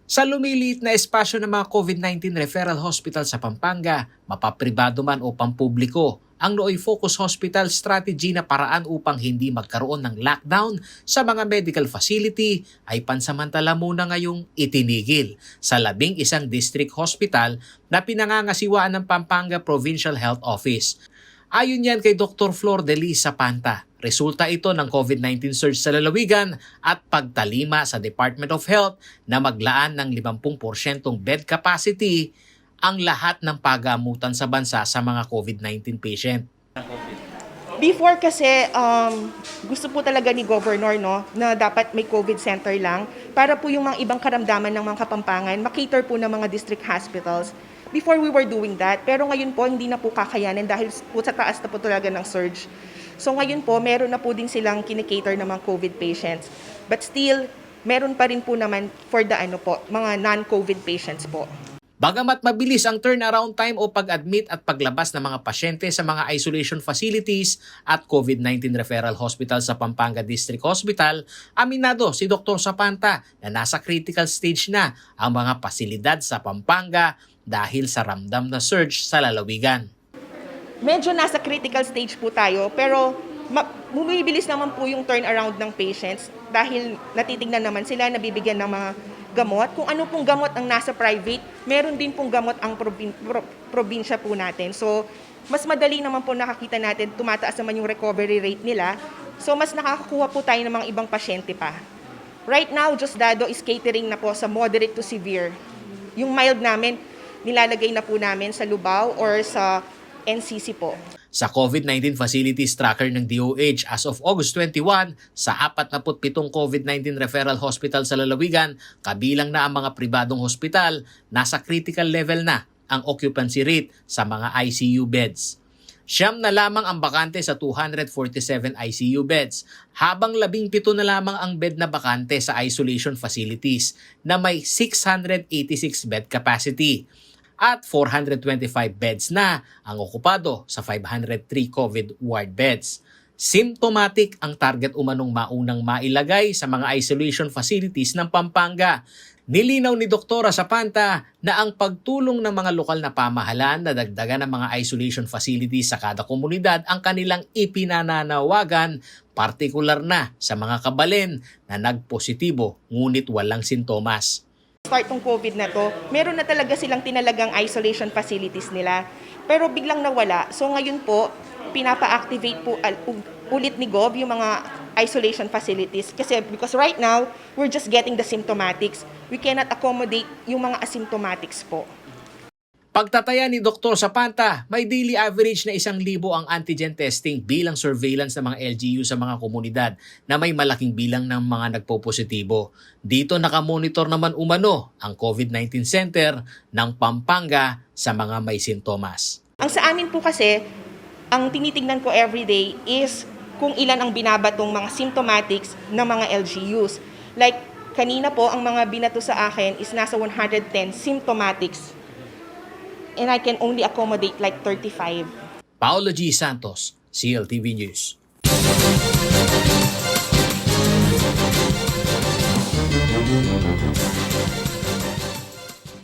Sa lumiliit na espasyo ng mga COVID-19 referral hospital sa Pampanga, mapapribado man o pampubliko, ang Nooy Focus Hospital strategy na paraan upang hindi magkaroon ng lockdown sa mga medical facility ay pansamantala muna ngayong itinigil sa 11 district hospital na pinangangasiwaan ng Pampanga Provincial Health Office. Ayon yan kay Dr. Flor de Lis Zapanta, resulta ito ng COVID-19 surge sa lalawigan at pagtalima sa Department of Health na maglaan ng 50% bed capacity ang lahat ng pagamutan sa bansa sa mga COVID-19 patient. Before kasi gusto po talaga ni Governor na dapat may COVID center lang para po yung mga ibang karamdaman ng mga Kapampangan makater po ng mga district hospitals. Before we were doing that, pero ngayon po hindi na po kakayanin dahil po sa taas na po talaga ng surge. So ngayon po meron na po din silang kinikater ng mga COVID patients. But still, meron pa rin po naman for the mga non-COVID patients po. Bagamat mabilis ang turnaround time o pag-admit at paglabas ng mga pasyente sa mga isolation facilities at COVID-19 referral hospital sa Pampanga District Hospital, aminado si Dr. Zapanta na nasa critical stage na ang mga pasilidad sa Pampanga dahil sa ramdam na surge sa lalawigan. Medyo nasa critical stage po tayo pero bumibilis naman po yung turnaround ng patients dahil natitignan naman sila, nabibigyan ng mga gamot. Kung ano pong gamot ang nasa private, meron din pong gamot ang probinsya po natin. So, mas madali naman po nakakita natin, tumataas naman yung recovery rate nila. So, mas nakakakuha po tayo ng mga ibang pasyente pa. Right now, Diosdado is catering na po sa moderate to severe. Yung mild namin, nilalagay na po namin sa Lubao or sa NCC po. Sa COVID-19 Facilities Tracker ng DOH as of August 21, sa 47 COVID-19 referral hospital sa lalawigan, kabilang na ang mga pribadong hospital, nasa critical level na ang occupancy rate sa mga ICU beds. 9 na lamang ang bakante sa 247 ICU beds, habang 17 na lamang ang bed na bakante sa isolation facilities na may 686 bed capacity. At 425 beds na ang okupado sa 503 COVID ward beds. Symptomatic ang target umanong maunang mailagay sa mga isolation facilities ng Pampanga. Nilinaw ni Dr. Zapanta na ang pagtulong ng mga lokal na pamahalaan na dagdagan ng mga isolation facilities sa kada komunidad ang kanilang ipinananawagan, partikular na sa mga kabalin na nagpositibo ngunit walang sintomas. Start ng COVID na to, meron na talaga silang tinalagang isolation facilities nila. Pero biglang nawala. So ngayon po, pinapa-activate po ulit ni Gov yung mga isolation facilities. Because right now, we're just getting the symptomatics. We cannot accommodate yung mga asymptomatics po. Pagtataya ni Dr. Zapanta, may daily average na 1,000 ang antigen testing bilang surveillance ng mga LGU sa mga komunidad na may malaking bilang ng mga nagpopositibo. Dito nakamonitor naman umano ang COVID-19 Center ng Pampanga sa mga may sintomas. Ang sa amin po kasi, ang tinitignan ko everyday is kung ilan ang binabatong mga symptomatics ng mga LGUs. Like kanina po, ang mga binato sa akin is nasa 110 symptomatics. And I can only accommodate like 35. Paolo G. Santos, CLTV News.